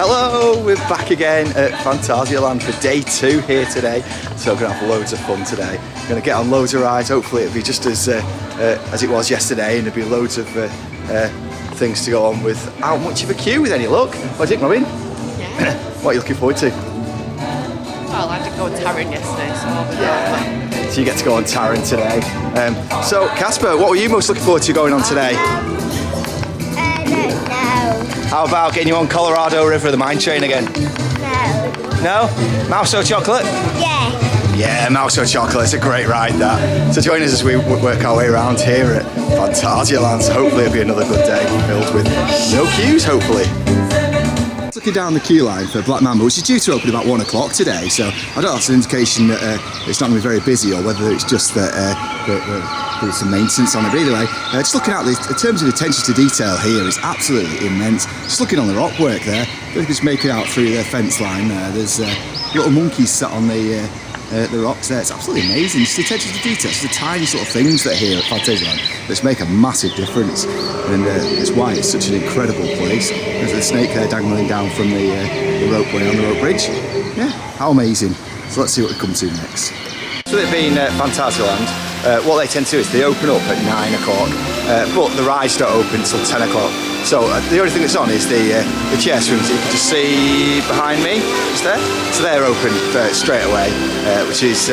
Hello, we're back again at Phantasialand for day 2 here today. So we're going to have loads of fun today. We're going to get on loads of rides. Hopefully it'll be just as it was yesterday, and there'll be loads of things to go on without much of a queue with any luck. What do you think, Robin? Yeah. What are you looking forward to? Well, I did go on Taryn yesterday, so I'll be Yeah. So you get to go on Taryn today. So Casper, what were you most looking forward to going on today? I don't know. How about getting you on Colorado River, the mine train again? No. No? Mouse or chocolate? Yeah. Yeah, Mouse or chocolate, it's a great ride that. So join us as we work our way around here at Phantasialand. So hopefully it'll be another good day filled with no queues, hopefully. Looking down the queue line for Black Mamba, which is due to open about 1 o'clock today, so I don't know if it's an indication that it's not going to be very busy or whether it's just that there's some maintenance on it. But either way, just looking at this, in terms of attention to detail here is absolutely immense. Just looking on the rock work there, just making out through the fence line there, there's little monkeys sat on the rocks there. It's absolutely amazing. Just the attention to detail, just the tiny sort of things that are here at Phantasialand that make a massive difference, and it's why it's such an incredible place. There's a snake there dangling down from the ropeway on the rope bridge. Yeah, how amazing. So let's see what we come to next. So they've been Phantasialand. What they tend to do is they open up at 9 o'clock, but the rides don't open until 10 o'clock. So the only thing that's on is the chair swings that you can just see behind me, just there. So they're open straight away, which is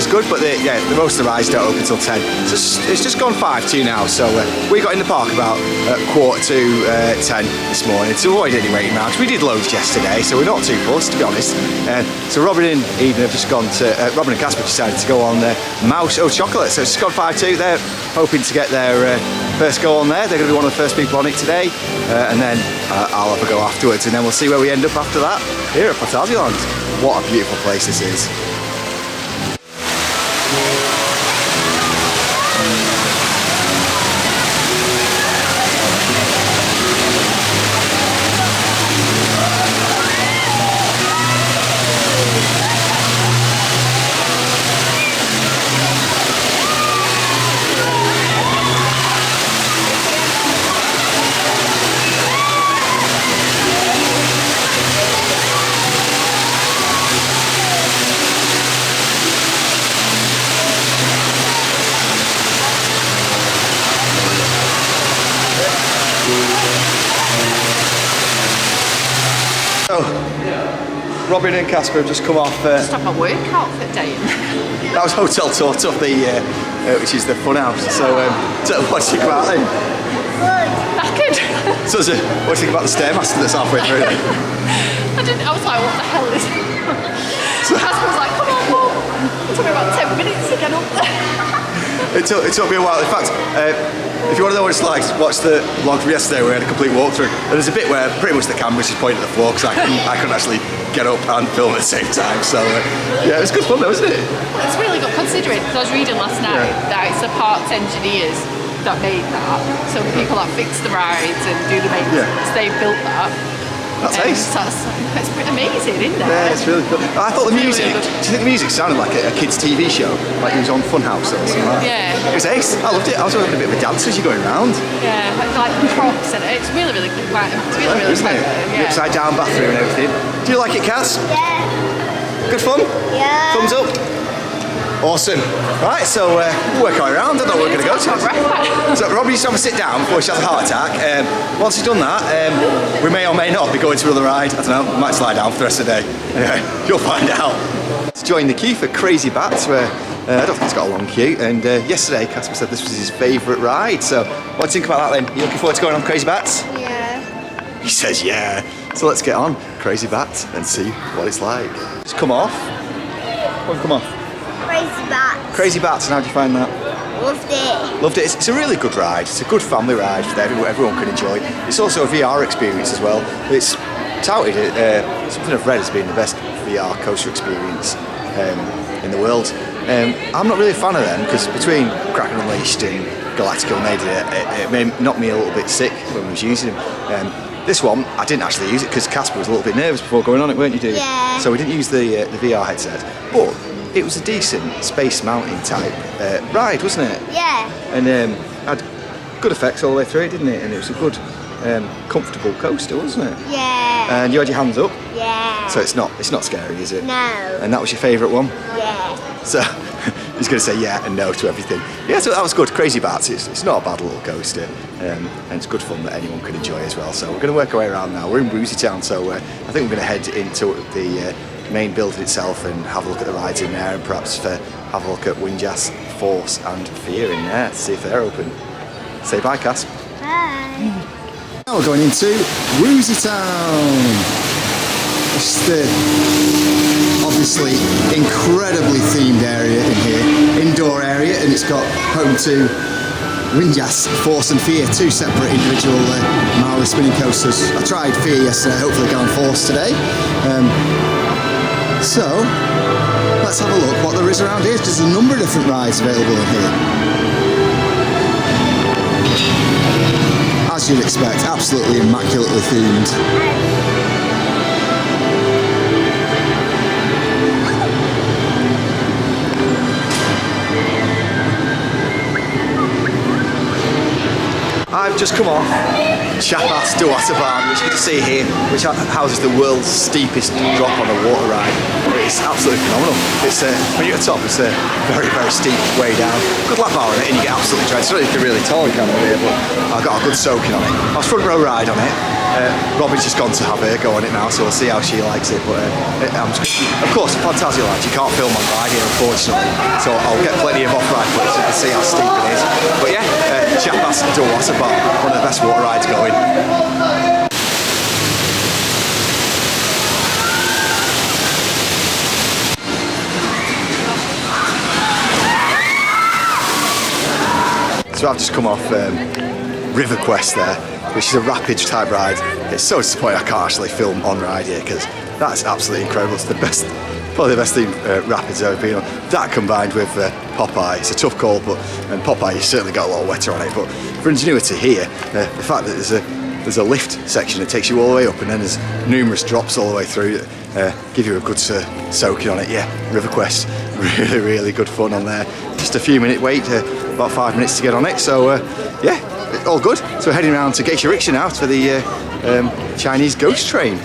good. But the most of the rides don't open until 10. So it's just gone 5 to now. So we got in the park about 10:15 this morning to avoid any waiting rounds. We did loads yesterday, so we're not too fussed, to be honest. So Robin and Eden have just gone to Robin and Casper decided to go on Mouse or Chocolate. So it's just gone 5-2. They're hoping to get their first go on there. They're going to be one of the first people on it today, and then I'll have a go afterwards, and then we'll see where we end up after that here at Phantasialand. What a beautiful place this is. So, Robin and Casper have just come off. just have my workout for day. That was Hotel Matamba, which is the fun house. So, what do you think about them? Knackered. So, what do you think about the Stairmaster that's halfway through? I was like, what the hell is it? Casper was like, come on, Mum. It took me about 10 minutes to get up there. It took me a while. In fact, if you want to know what it's like, watch the vlog from yesterday where we had a complete walkthrough. And there's a bit where pretty much the camera's just pointing at the floor because I couldn't actually get up and film at the same time. So yeah, it was good fun though, wasn't it? It's really good considering, because I was reading last night that it's the parks engineers that made that. So the people that fix the rides and do the maintenance, they built that. That's ace. It's pretty amazing, isn't it? Yeah, it's really cool. I thought the music, really do you think the music sounded like a kid's TV show? Like it was on Funhouse or something like that? Yeah. It was ace. I loved it. I was having a bit of a dance as you're going around. Yeah, like the props and it's really good. It's really Isn't it? The upside down bathroom and everything. Do you like it, Cass? Yeah. Good fun? Yeah. Thumbs up? Awesome. Right, so we'll work our way around. I don't know where we're going to go to. So Robbie used to have a sit down before she has a heart attack. Once he's done that, we may or may not be going to another ride. I don't know, we might slide down for the rest of the day. Anyway, you'll find out. Let's join the queue for Crazy Bats, where I don't think it's got a long queue. And yesterday, Casper said this was his favourite ride. So what do you think about that then? You looking forward to going on Crazy Bats? Yeah. He says yeah. So let's get on Crazy Bats and see what it's like. Just come off. Come off. Crazy Bats. Crazy Bats, and how do you find that? Loved it. Loved it. It's a really good ride. It's a good family ride that everyone can enjoy. It's also a VR experience as well. It's touted, something I've read as being the best VR coaster experience in the world. I'm not really a fan of them because between Kraken Unleashed and Galactica it may knock me a little bit sick when we was using them. This one, I didn't actually use it because Casper was a little bit nervous before going on it, weren't you, dude? Yeah. So we didn't use the VR headset. But it was a decent Space Mountain type ride, wasn't it? Yeah. And had good effects all the way through, didn't it? And it was a good comfortable coaster, wasn't it? Yeah. And you had your hands up, Yeah. so it's not scary, is it? No. And that was your favourite one? Yeah. So he's going to say yeah and no to everything. Yeah, so that was good. Crazy Bats. It's not a bad little coaster, and it's good fun that anyone can enjoy as well. So we're going to work our way around now. We're in Woozy Town, so I think we're going to head into the main building itself and have a look at the rides in there, and perhaps have a look at Windjass, Force and Fear in there to see if they're open. Say bye, Cass. Bye. Now we're going into Woozy Town. It's the obviously incredibly themed area in here, indoor area, and it's got home to Windjass, Force and Fear, two separate individual Maui spinning coasters. I tried Fear yesterday, hopefully go on Force today. So let's have a look what there is around here. There's a number of different rides available in here. As you'd expect, absolutely immaculately themed. I've just come off Chapas Duataban, which you can see here, which houses the world's steepest drop on a water ride. It's absolutely phenomenal. It's when you're at the top, it's a very, very steep way down. Good lap bar on it, and you get absolutely drenched. It's not really tall, you can't here, but I got a good soaking on it. I was front row ride on it. Robin's just gone to have her go on it now, so we'll see how she likes it. But of course, Phantasialand, you can't film on ride here, unfortunately. So I'll get plenty of off-ride footage so you can see how steep it is. But yeah, Chapas Duataban, one of the best water rides going. So I've just come off River Quest there, which is a rapid type ride. It's so disappointing I can't actually film on ride here because that's absolutely incredible. It's the best, probably the best themed rapids I've ever been on. That combined with Popeye, it's a tough call, but and Popeye you certainly got a lot of wetter on it. But for ingenuity here, the fact that there's a lift section that takes you all the way up, and then there's numerous drops all the way through that give you a good soaking on it. Yeah, River Quest, really, really good fun on there. Just a few minute wait, about 5 minutes to get on it. So yeah, all good. So we're heading around to Geisha Riksha now for the Chinese ghost train.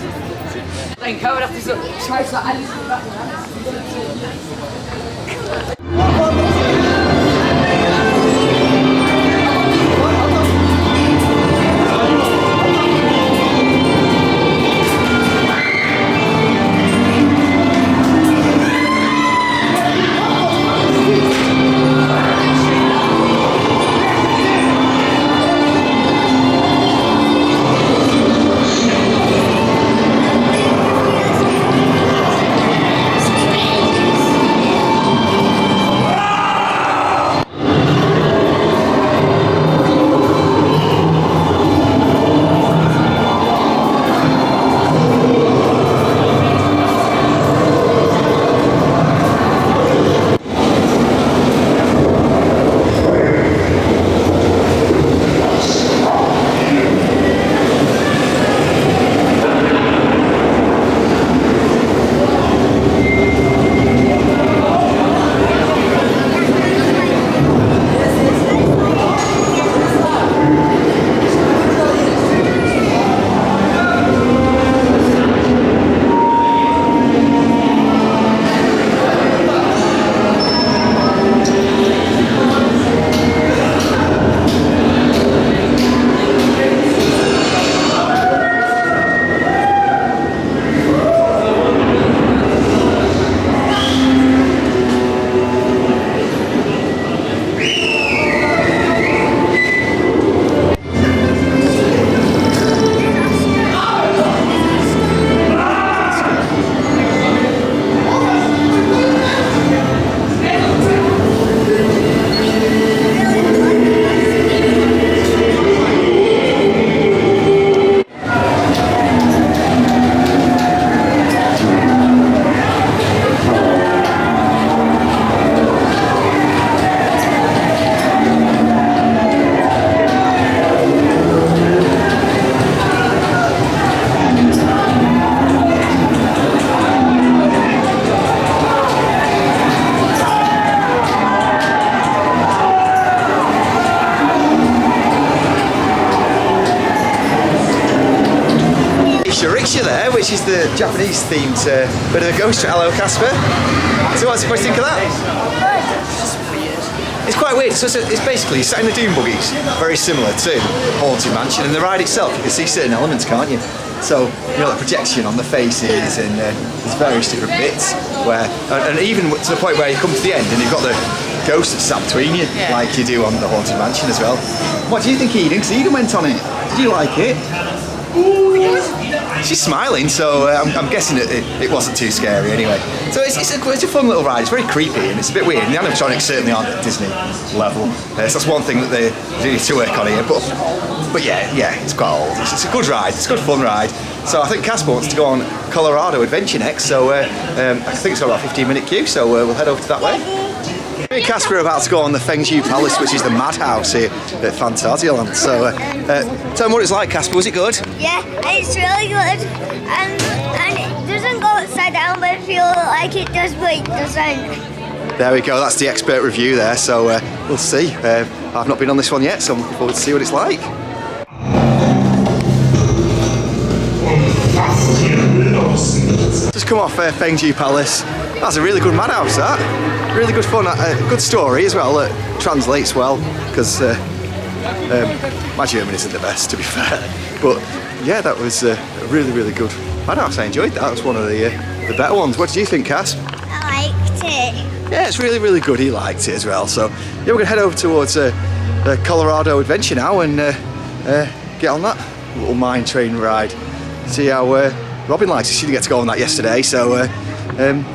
there, which is the Japanese themed bit of a ghost. Hello, Casper. So what do you think of that? It's just weird. It's quite weird. So it's basically sat in the dune buggies, very similar to Haunted Mansion, and the ride itself, you can see certain elements, can't you? So, you know, the projection on the faces, and there's various different bits where, and even to the point where you come to the end and you've got the ghost that's sat between you, like you do on the Haunted Mansion as well. What do you think, Eden? Because Eden went on it. Did you like it? She's smiling, so I'm guessing it wasn't too scary anyway. So it's a fun little ride. It's very creepy and it's a bit weird. And the animatronics certainly aren't at Disney level. So that's one thing that they need to work on here. But yeah, it's quite old. It's a good ride. It's a good fun ride. So I think Casper wants to go on Colorado Adventure next. So I think it's got about a 15-minute queue. So we'll head over to that way. Me and Casper are about to go on the f.l.y Palace, which is the madhouse here at Phantasialand. So tell me what it's like, Casper. Was it good? Yeah, it's really good. And it doesn't go upside down, but I feel like it does, but it doesn't. There we go. That's the expert review there. So we'll see. I've not been on this one yet, so I'm looking forward to see what it's like. Just come off f.l.y Palace. That's a really good madhouse, that. Really good fun, good story as well, that translates well, because my German isn't the best, to be fair. But yeah, that was a really, really good madhouse. I enjoyed that. That was one of the better ones. What did you think, Cass? I liked it. Yeah, it's really, really good. He liked it as well. So yeah, we're going to head over towards the Colorado Adventure now and get on that little mine train ride. See how Robin likes it. She didn't get to go on that yesterday, so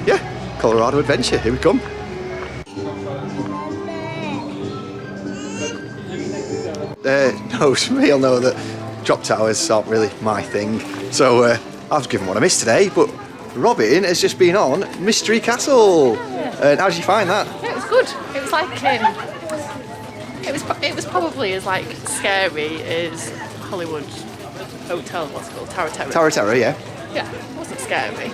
yeah. Colorado Adventure, here we come. No, you'll know that drop towers aren't really my thing, so I've given one a miss today, but Robin has just been on Mystery Castle. How did you find that? Yeah, it was good. It was like it was probably as like scary as Hollywood Hotel, what's it called? Tower Terror, yeah. Yeah, it wasn't scary.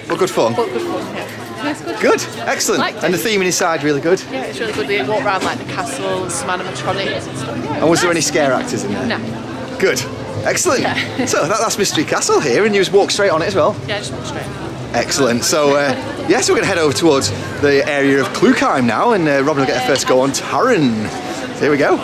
But good fun. But good fun, yeah. It's good. Good, excellent. And the theming inside really good. Yeah, it's really good. They walk around like the castle, some animatronics and stuff. Yeah, and was there any scare actors in there? No. Good, excellent. Yeah. So that's Mystery Castle here, and you just walk straight on it as well. Yeah, just walk straight. Excellent. So yes, we're going to head over towards the area of Klukheim now, and Robin will get her first go on Taran. So here we go.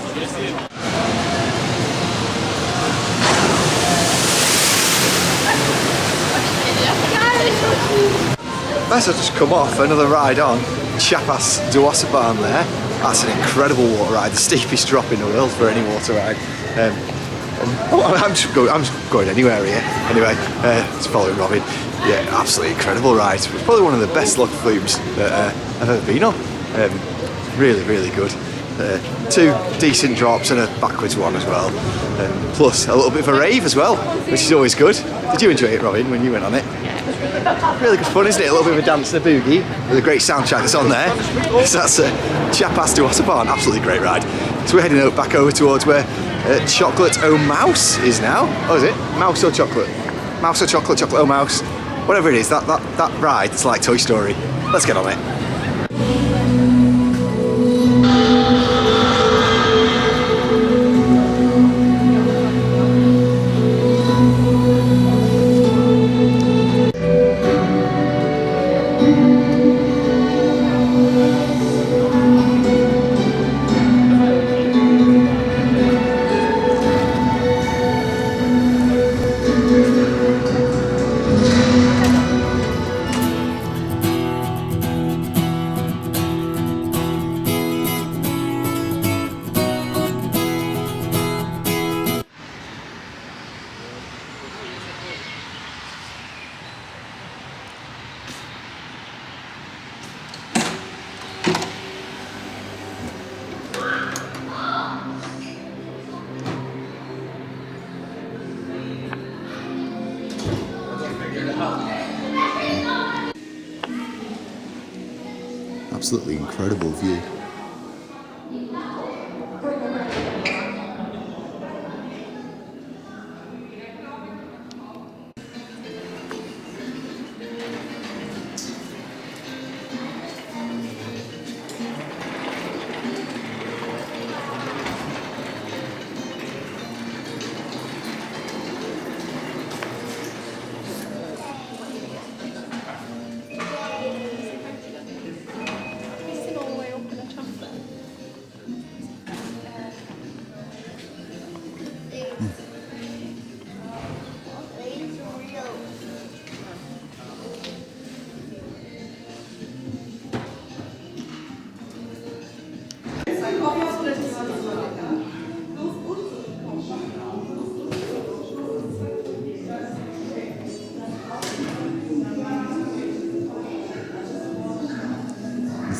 Nice, I've just come off another ride on Chapas Duasabahn there. That's an incredible water ride, the steepest drop in the world for any water ride. I'm just going anywhere here. Anyway, it's following Robin. Yeah, absolutely incredible ride. It's probably one of the best look flumes that I've ever been on. Really, really good. 2 decent drops and a backwards one as well. Plus a little bit of a rave as well, which is always good. Did you enjoy it, Robin, when you went on it? Yeah, it was really good. Really good fun, isn't it? A little bit of a dance and a boogie with a great soundtrack that's on there. So that's Chapas Duasabahn, absolutely great ride. So we're heading back over towards where Chocolate O Mouse is now. Oh, is it? Mouse or chocolate? Mouse or chocolate, chocolate O Mouse. Whatever it is, that ride, it's like Toy Story. Let's get on it. Absolutely incredible view.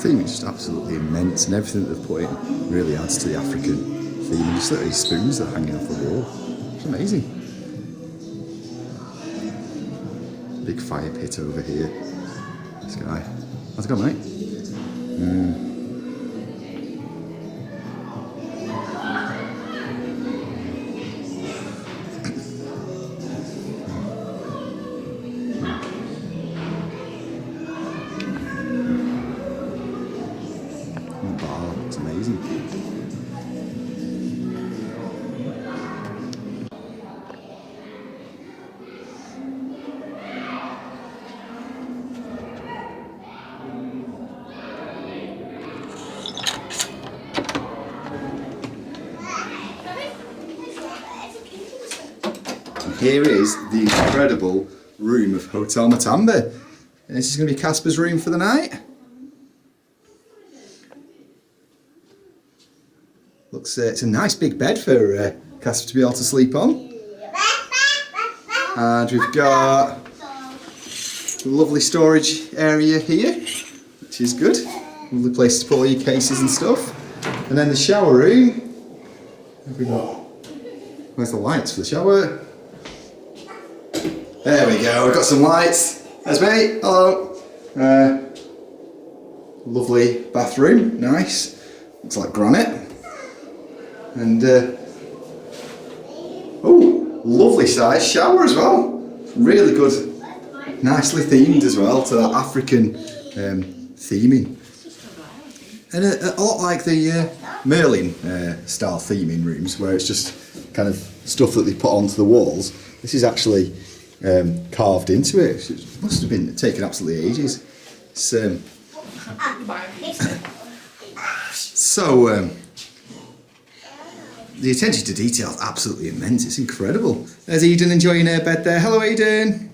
theme is just absolutely immense, and everything that they've put in really adds to the African theme. And just look at these spoons that are hanging off the wall. It's amazing. Big fire pit over here. This guy. How's it going, mate? Wow, it's amazing. Here is the incredible room of Hotel Matamba. And this is going to be Casper's room for the night. Looks, it's a nice big bed for Casper to be able to sleep on. And we've got a lovely storage area here, which is good. Lovely place to put all your cases and stuff. And then the shower room. What have we got? Where's the lights for the shower? There we go, we've got some lights. There's me, hello. Lovely bathroom, nice. Looks like granite. And, oh, lovely size shower as well. Really good, nicely themed as well to that African theming. And a lot like the Merlin style theming rooms, where it's just kind of stuff that they put onto the walls. This is actually carved into it. It must have been taken absolutely ages. So the attention to detail is absolutely immense. It's incredible. There's Eden enjoying her bed there. Hello, Eden.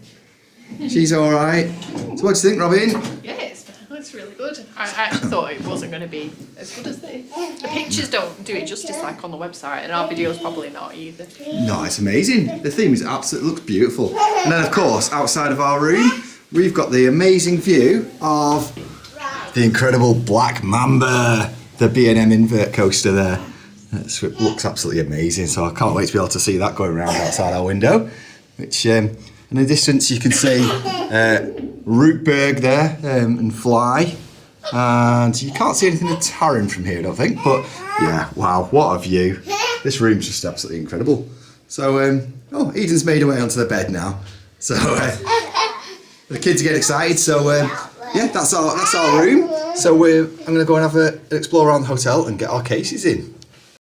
She's all right. So what do you think, Robin? Yeah, it's really good. I actually thought it wasn't going to be as good as the pictures don't do it justice like on the website, and our videos probably not either. No, it's amazing. The theme is absolutely, looks beautiful. And then of course, outside of our room, we've got the amazing view of the incredible Black Mamba, the B&M invert coaster there. It looks absolutely amazing, so I can't wait to be able to see that going around outside our window. Which, in the distance, you can see Rootberg there and f.l.y. And you can't see anything of Taran from here, I don't think. But yeah, wow, what a view! This room's just absolutely incredible. So, oh, Eden's made her way onto the bed now. So the kids get excited. So yeah, that's our room. So I'm going to go and have an explore around the hotel and get our cases in.